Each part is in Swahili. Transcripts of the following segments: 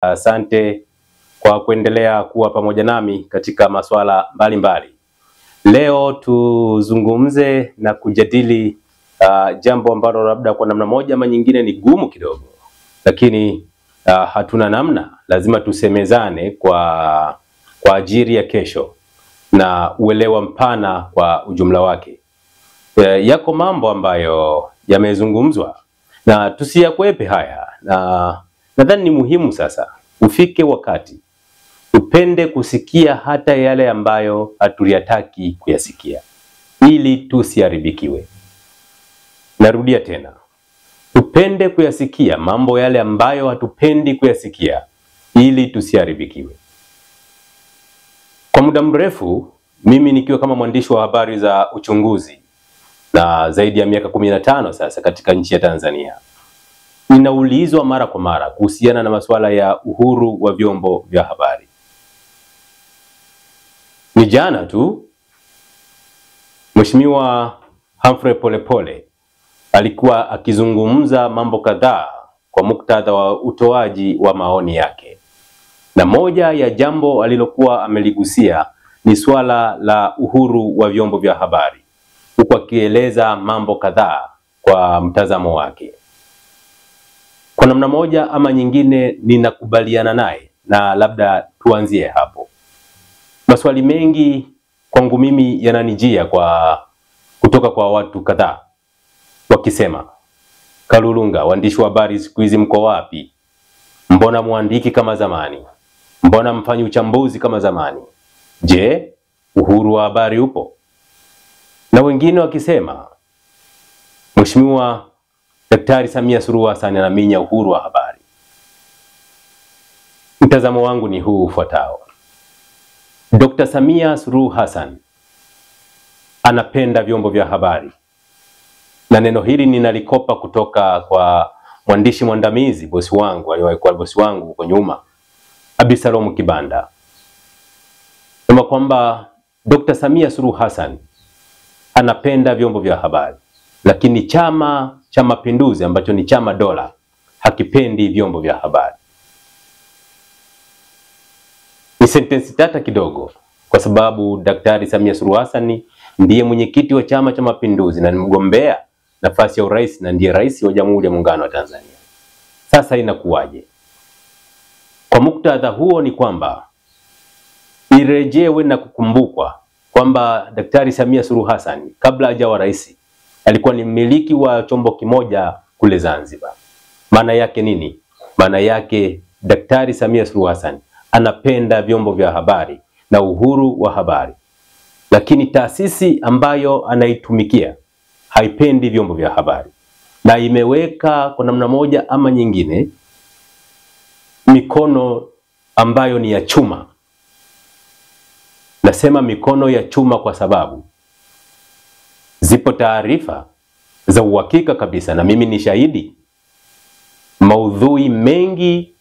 Asante kwa kuendelea kuwa pamoja nami katika masuala mbalimbali. Leo tuzungumze na kujadili jambo ambalo labda kwa namna moja ama nyingine ni gumu kidogo, lakini hatuna namna, lazima tusemezane kwa ajili ya kesho na uelewa mpana kwa ujumla wake. Yako mambo ambayo yamezungumzwa na tusiyakwepe haya, na nadhani ni muhimu sasa ufike wakati tupende kusikia hata yale ambayo hatuyataki kuyasikia ili tusiharibikiwe. Narudia tena, tupende kuyasikia mambo yale ambayo hatupendi kuyasikia ili tusiharibikiwe. Kwa muda mrefu mimi nikiwa kama mwandishi wa habari za uchunguzi na zaidi ya miaka 15 sasa katika nchi ya Tanzania, ninaulizwa mara kwa mara kuhusiana na masuala ya uhuru wa vyombo vya habari. Ni jana tu Mheshimiwa Humphrey Polepole alikuwa akizungumza mambo kadhaa kwa muktadha wa utoaji wa maoni yake, na moja ya jambo alilokuwa ameligusia ni swala la uhuru wa vyombo vya habari, huku akieleza mambo kadhaa kwa mtazamo wake. Kwa namna moja ama nyingine ninakubaliana naye, na labda tuanzie hapo. Maswali mengi kwangu mimi yananijia kutoka kwa watu kadhaa wakisema, Kalulunga, waandishi wa habari siku hizi mko wapi? Mbona muandiki kama zamani? Mbona mfanyi uchambuzi kama zamani? Je, uhuru wa habari upo? Na wengine wakisema, Mheshimiwa Daktari Samia Suluhu Hassan anaminya uhuru wa habari. Mtazamo wangu ni huu ufuatao. Dr. Samia Suluhu Hassan anapenda vyombo vya habari, na neno hili ninalikopa kutoka kwa mwandishi mwandamizi, bosi wangu, aliwahi kuwa bosi wangu huko nyuma, Abisalomu Kibanda. Sema kwamba Dr. Samia Suluhu Hassan anapenda vyombo vya habari, lakini Chama cha Mapinduzi ambacho ni chama dola hakipendi vyombo vya habari. Ni sentensi tata kidogo, kwa sababu Daktari Samia Suluhu Hassan ndiye mwenyekiti wa Chama cha Mapinduzi na ni mgombea nafasi ya urais na ndiye rais wa Jamhuri ya Muungano wa Tanzania. Sasa inakuwaje? Kwa muktadha huo ni kwamba irejewe na kukumbukwa kwamba Daktari Samia Suluhu Hassan kabla hajawa rais alikuwa ni mmiliki wa chombo kimoja kule Zanzibar. Maana yake nini? Maana yake Daktari Samia Suluhu Hassan anapenda vyombo vya habari na uhuru wa habari, lakini taasisi ambayo anaitumikia haipendi vyombo vya habari, na imeweka kwa namna moja ama nyingine mikono ambayo ni ya chuma. Nasema mikono ya chuma kwa sababu zipo taarifa za uhakika kabisa, na mimi ni shahidi. Maudhui mengi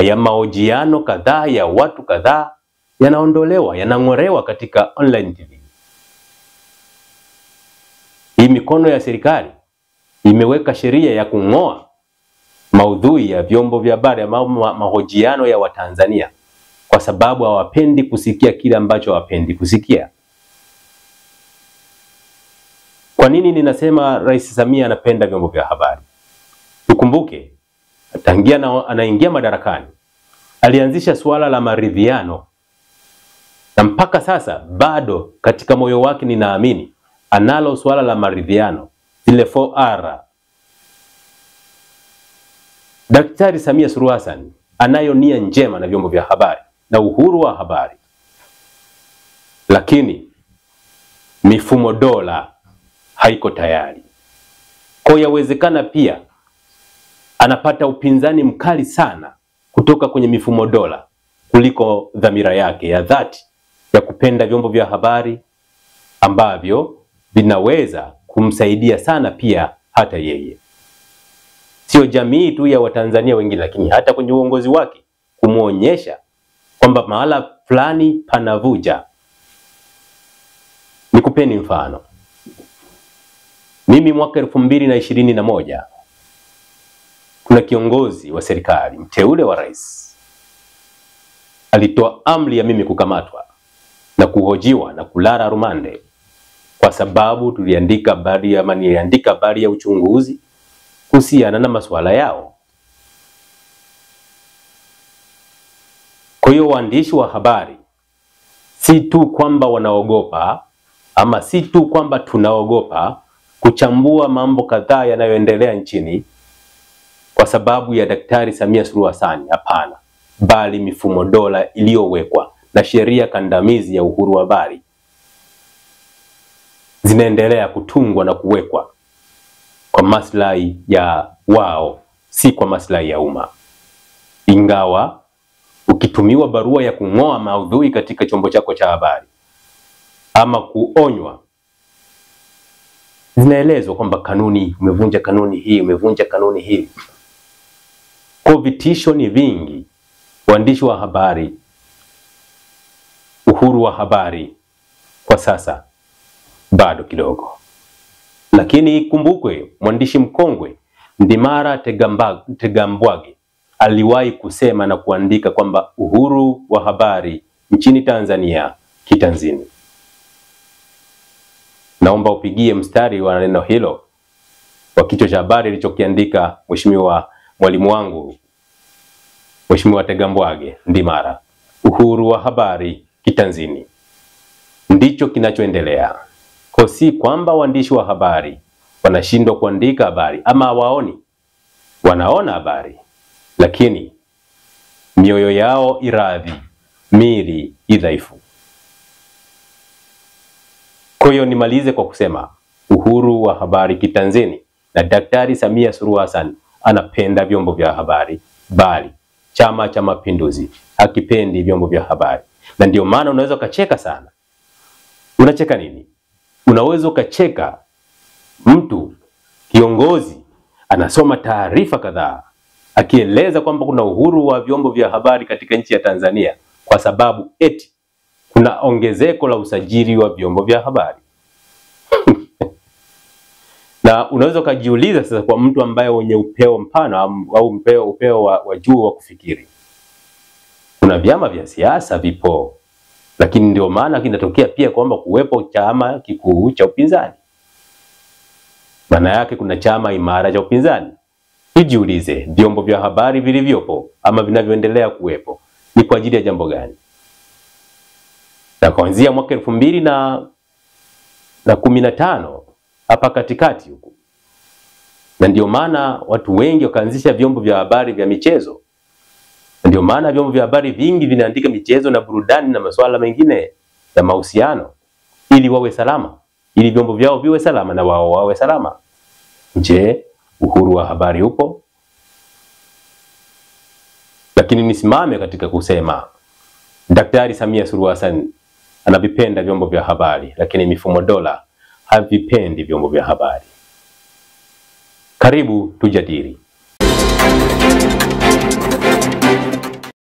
ya mahojiano kadhaa ya watu kadhaa yanaondolewa, yanang'olewa katika online TV. Hii mikono ya serikali imeweka sheria ya kung'oa maudhui ya vyombo vya habari ama mahojiano ya Watanzania kwa sababu hawapendi kusikia kile ambacho hawapendi kusikia. Kwa nini ninasema Rais Samia anapenda vyombo vya habari? Tukumbuke, tangia anaingia madarakani alianzisha suala la maridhiano, na mpaka sasa bado katika moyo wake ninaamini analo suala la maridhiano, zile 4R. Daktari Samia Suluhu Hassan anayo nia njema na vyombo vya habari na uhuru wa habari, lakini mifumo dola haiko tayari. Kwa yawezekana pia anapata upinzani mkali sana kutoka kwenye mifumo dola kuliko dhamira yake ya dhati ya kupenda vyombo vya habari ambavyo vinaweza kumsaidia sana pia hata yeye. Sio jamii tu ya Watanzania wengine, lakini hata kwenye uongozi wake kumuonyesha kwamba mahala fulani panavuja. Nikupeni mfano. Mimi mwaka 2021 kuna kiongozi wa serikali mteule wa rais alitoa amri ya mimi kukamatwa na kuhojiwa na kulala rumande kwa sababu niliandika habari ya uchunguzi kuhusiana na masuala yao. Kwa hiyo waandishi wa habari si tu kwamba wanaogopa ama si tu kwamba tunaogopa kuchambua mambo kadhaa yanayoendelea nchini kwa sababu ya Daktari Samia Suluhu Hassan, hapana, bali mifumo dola iliyowekwa na sheria kandamizi ya uhuru wa habari zinaendelea kutungwa na kuwekwa kwa maslahi ya wao, si kwa maslahi ya umma. Ingawa ukitumiwa barua ya kung'oa maudhui katika chombo chako cha habari ama kuonywa, zinaelezwa kwamba kanuni, umevunja kanuni hii, umevunja kanuni hii. Kwa vitisho ni vingi. Waandishi wa habari, uhuru wa habari kwa sasa bado kidogo. Lakini kumbukwe, mwandishi mkongwe Ndimara Tegambwage aliwahi kusema na kuandika kwamba uhuru wa habari nchini Tanzania kitanzini. Naomba upigie mstari wa neno hilo wa kichwa cha habari alichokiandika mheshimiwa mwalimu wangu Mheshimiwa Tegambwage Ndimara. Uhuru wa habari kitanzini ndicho kinachoendelea. Kwa si kwamba waandishi wa habari wanashindwa kuandika habari ama hawaoni, wanaona habari, lakini mioyo yao iradhi, mili idhaifu. Kwa hiyo nimalize kwa kusema uhuru wa habari kitanzini, na Daktari Samia Suluhu Hassan anapenda vyombo vya habari, bali Chama cha Mapinduzi hakipendi vyombo vya habari. Na ndio maana unaweza ukacheka sana. Unacheka nini? Unaweza ukacheka mtu kiongozi anasoma taarifa kadhaa akieleza kwamba kuna uhuru wa vyombo vya habari katika nchi ya Tanzania kwa sababu eti kuna ongezeko la usajili wa vyombo vya habari. Na unaweza ukajiuliza sasa, kwa mtu ambaye wenye upeo mpana au upeo wa juu wa kufikiri, kuna vyama vya siasa vipo, lakini ndio maana kinatokea pia kwamba kuwepo chama kikuu cha upinzani. Maana yake kuna chama imara cha upinzani. Jiulize, vyombo vya habari vilivyopo ama vinavyoendelea kuwepo ni kwa ajili ya jambo gani? Na kuanzia mwaka 2015 hapa katikati huku, na ndio maana watu wengi wakaanzisha vyombo vya habari vya michezo. Ndio maana vyombo vya habari vingi vinaandika michezo na burudani na masuala mengine ya mahusiano, ili wawe salama, ili vyombo vyao viwe salama na wao wawe salama. Je, uhuru wa habari upo? Lakini nisimame katika kusema Daktari Samia Suluhu Hassan anavipenda vyombo vya habari, lakini mifumo dola havipendi vyombo vya habari. Karibu tujadili.